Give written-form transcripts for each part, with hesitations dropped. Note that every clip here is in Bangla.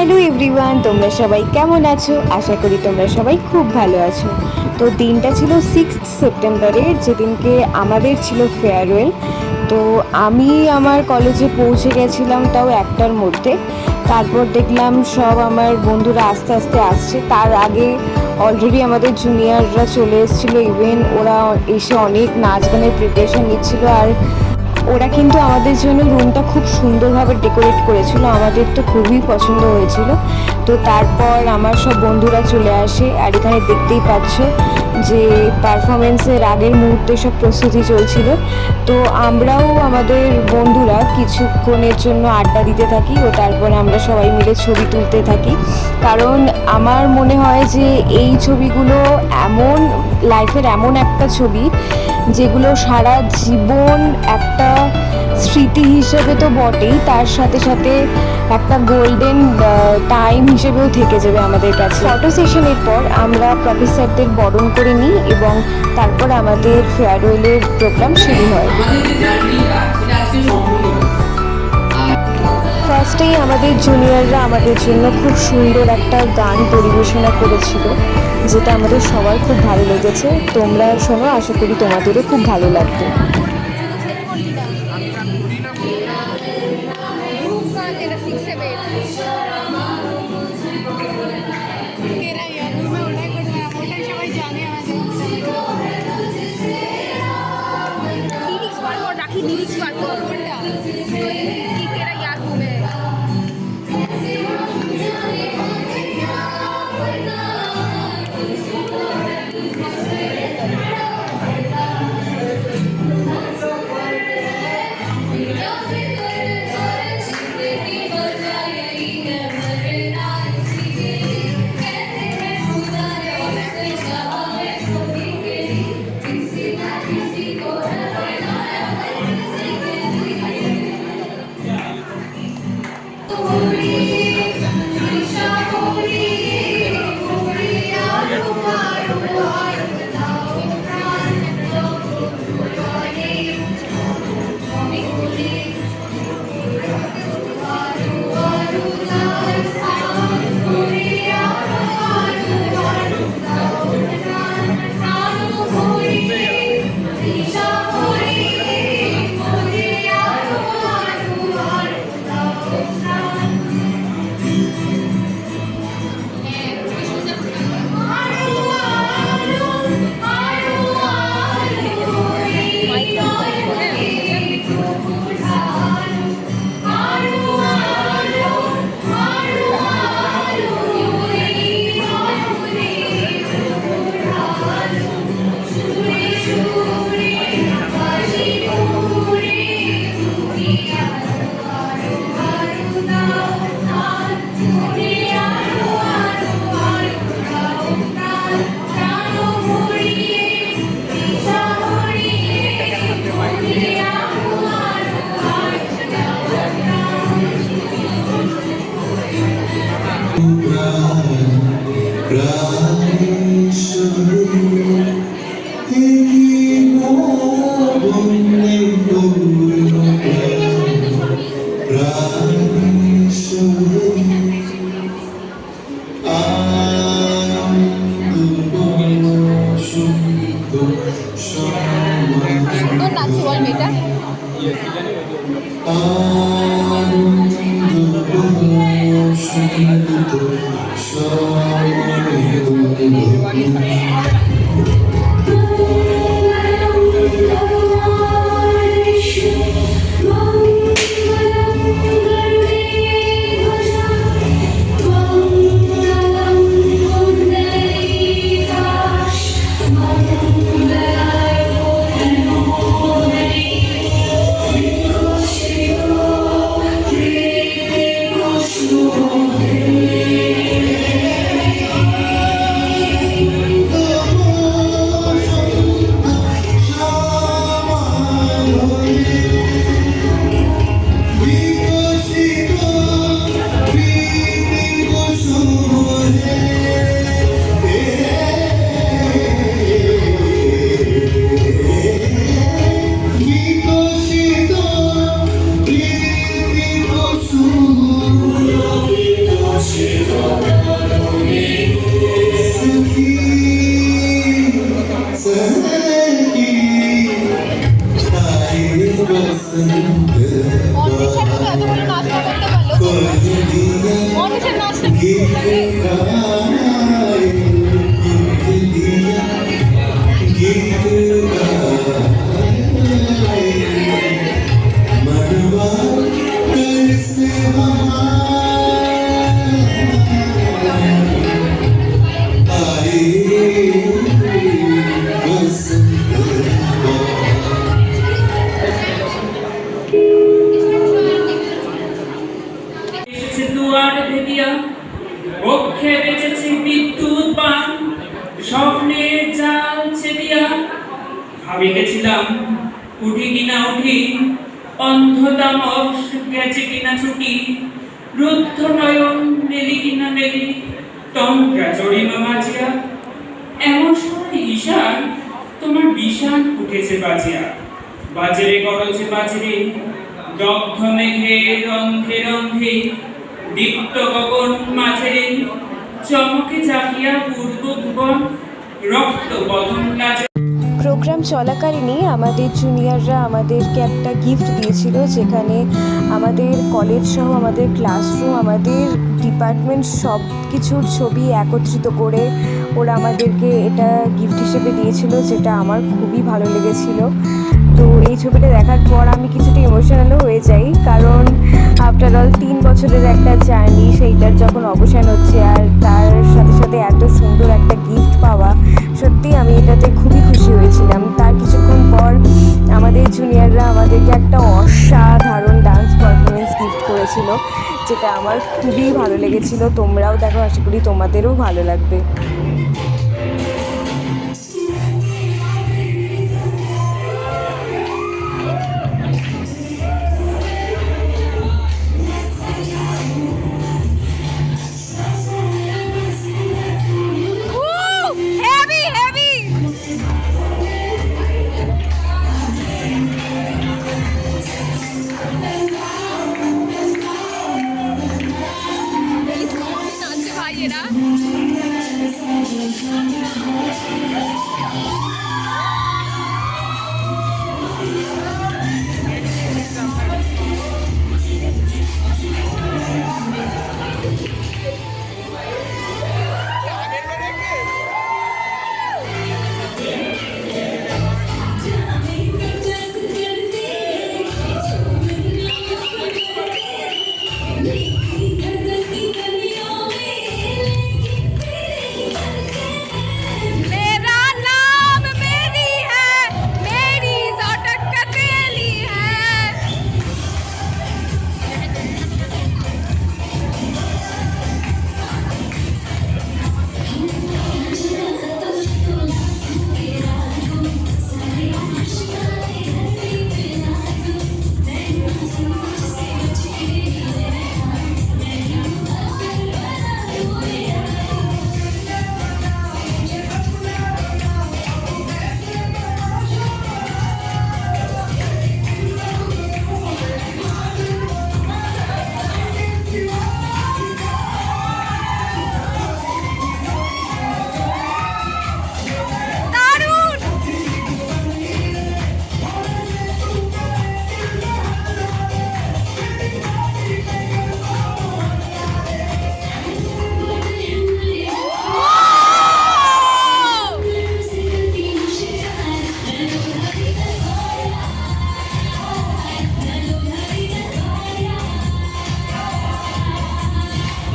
হ্যালো এভরিওয়ান, তোমরা সবাই কেমন আছো? আশা করি তোমরা সবাই খুব ভালো আছো। তো দিনটা ছিল 6 সেপ্টেম্বরের, যেদিনকে আমাদের ছিল ফেয়ারওয়েল। তো আমি আমার কলেজে পৌঁছে গেছিলাম তাও 1টার মধ্যে। তারপর দেখলাম সব আমার বন্ধুরা আস্তে আস্তে আসছে। তার আগে অলরেডি আমাদের জুনিয়ররা চলে এসেছিলো। ইভেন ওরা এসে অনেক নাচ গানের প্রিপারেশন নিচ্ছিল। আর ওরা কিন্তু আমাদের জন্য রুমটা খুব সুন্দরভাবে ডেকোরেট করেছিল, আমাদের তো খুবই পছন্দ হয়েছিল। তো তারপর আমার সব বন্ধুরা চলে আসে, আর এখানে দেখতেই পাচ্ছ যে পারফরমেন্সের আগের মুহূর্তে সব প্রস্তুতি চলছিল। তো আমরাও আমাদের বন্ধুরা কিছুক্ষণের জন্য আড্ডা দিতে থাকি ও তারপর আমরা সবাই মিলে ছবি তুলতে থাকি। কারণ আমার মনে হয় যে এই ছবিগুলো এমন লাইফের এমন একটা ছবি যেগুলো সারা জীবন একটা স্মৃতি হিসেবে তো বটেই, তার সাথে সাথে একটা গোল্ডেন টাইম হিসেবেও থেকে যাবে আমাদের কাছে। ফটো সেশনের পর আমরা প্রফেসরদের বরণ করে নিই এবং তারপর আমাদের ফেয়ারওয়েলের প্রোগ্রাম শুরু হয়। ফার্স্টেই আমাদের জুনিয়ররা আমাদের জন্য খুব সুন্দর একটা গান পরিবেশনা করেছিল, যেটা আমাদের সবার খুব ভালো লেগেছে। তোমরা শোনো, আশা করি তোমাদেরও খুব ভালো লাগবে। দিয়া, পক্ষে বেঁচেছে বিদ্যুৎ বান, স্বপ্নের জাল ছেদিয়া। ভাবিতেছিলাম উঠি কিনা উঠি, অন্ধতামস গেছে কিনা ছুটি, রুদ্ধ নয়ন মেলি কিনা মেলি, তন্ত্রা চড়িমা বাজিয়া। এমন সময় ঈশান তোমার বিষাণ উঠেছে বাজিয়া। বাজরে গরজে বাজরে, দগ্ধ মেঘে রন্ধে রন্ধে, দীপ্ত গগন মাঝে, চমকে জাগিয়া পূর্ব ভুবন, রক্ত বদন লাজে। প্রোগ্রাম চলাকালীনই আমাদের জুনিয়ররা আমাদেরকে একটা গিফট দিয়েছিল, যেখানে আমাদের কলেজ সহ আমাদের ক্লাসরুম, আমাদের ডিপার্টমেন্ট সব কিছুর ছবি একত্রিত করে ওরা আমাদেরকে এটা গিফট হিসেবে দিয়েছিল, যেটা আমার খুবই ভালো লেগেছিল। তো এই ছবিটা দেখার পর আমি কিছুটা ইমোশনালও হয়ে যাই, কারণ আফটার অল 3 বছরের একটা জার্নি, সেইটার যখন অবসান হচ্ছে আর তার সাথে সাথে এত সুন্দর একটা গিফট পাওয়া, সত্যি আমি এটাতে খুবই খুশি হয়েছিলাম। তার কিছুক্ষণ পর আমাদের জুনিয়ররা আমাদেরকে একটা অসাধারণ ডান্স পারফরমেন্স গিফট করেছিল, যেটা আমার খুবই ভালো লেগেছিল। তোমরাও দেখো, আশা করি তোমাদেরও ভালো লাগবে।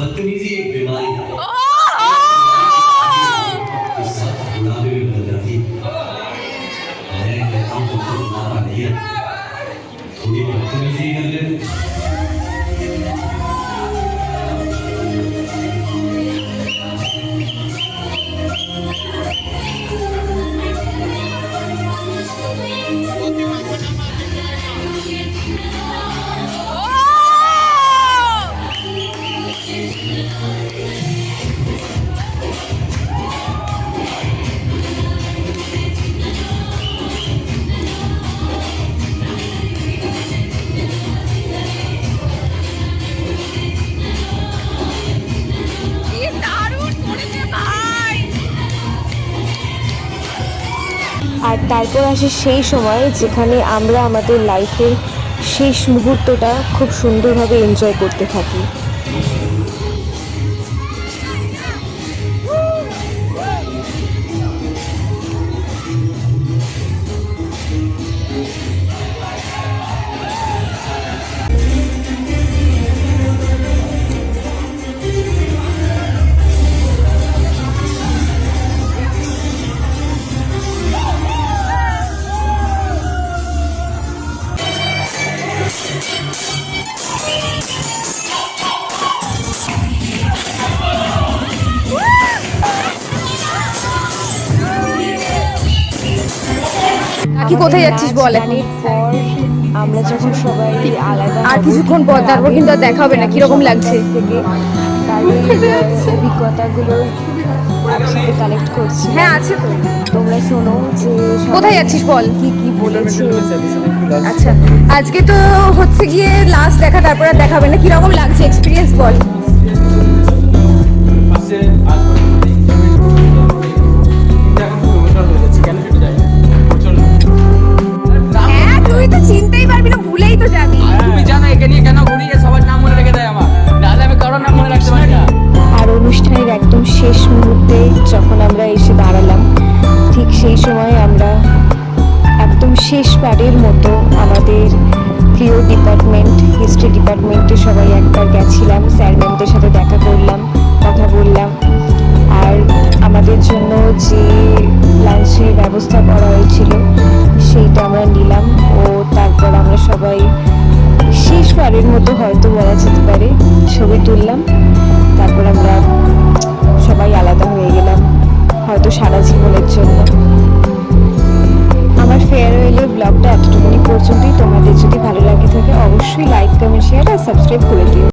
बदतमीजी एक बीमारी है इस साथ गुलाबी भी बदल जाती है। मैं कहता हूँ तुमको गुलाबा नहीं है, थोड़ी बदतमीजी कर ले। আর তারপর আসে সেই সময় যেখানে আমরা আমাদের লাইফের শেষ মুহূর্তটা খুব সুন্দরভাবে এনজয় করতে থাকি। কি কোথায় যাচ্ছিস বল এখন? গানের পর আমরা যখন সবাই আলাদা আর হব, কিছুক্ষণ পর, তারপর কিন্তু আর আগে দেখা হবে না। আমি কিরকম সবার লাগছে? কাছ থেকে তাদের অভিজ্ঞতাগুলো একসাথে কালেক্ট করছি। হ্যাঁ আছে তো। তোমরা শোনো যে সবাই কোথায় যাচ্ছিস বল? কি কি বলেছে। আচ্ছা, আজকে তো হচ্ছে গিয়ে লাস্ট দেখা, তারপর আর দেখা হবে না। কিরকম লাগছে এক্সপিরিয়েন্স বল? হ্যাঁ, তুই তো চিনতেই পারবি না, ভুলেই তো যাবি। তুমি জানো একে নিয়ে কেন ঘুরি, এ সবার নাম মনে রেখে দেয় আমার, নাহলে আমি কারোর নাম মনে রাখতে পারি না। আর অনুষ্ঠানের একদম শেষ মুহূর্তে যখন আমরা এসে দাঁড়ালাম, ঠিক সেই সময় আমরা একদম শেষবারের মতো আমাদের প্রিয় ডিপার্টমেন্ট, হিস্ট্রি ডিপার্টমেন্টে সবাই একবার গেছিলাম, স্যার ম্যামদের সাথে দেখা করলাম, কথা বললাম। আর আমাদের জন্য যে লাঞ্চের ব্যবস্থা করা হয়েছিল সেইটা আমরা নিলাম। ও তারপর আমরা সবাই শেষবারের মতো হয়তো বলা যেতে পারে ছবি তুললাম। তারপর আমরা সবাই আলাদা হয়ে গেলাম, হয়তো সারা জীবনের জন্য। আমার ফেয়ারওয়েলের ব্লগটা এতটুকুনি পর্যন্তই। তোমাদের যদি ভালো লাগে থাকে অবশ্যই লাইক, কমেন্ট, শেয়ার আর সাবস্ক্রাইব করে দিও।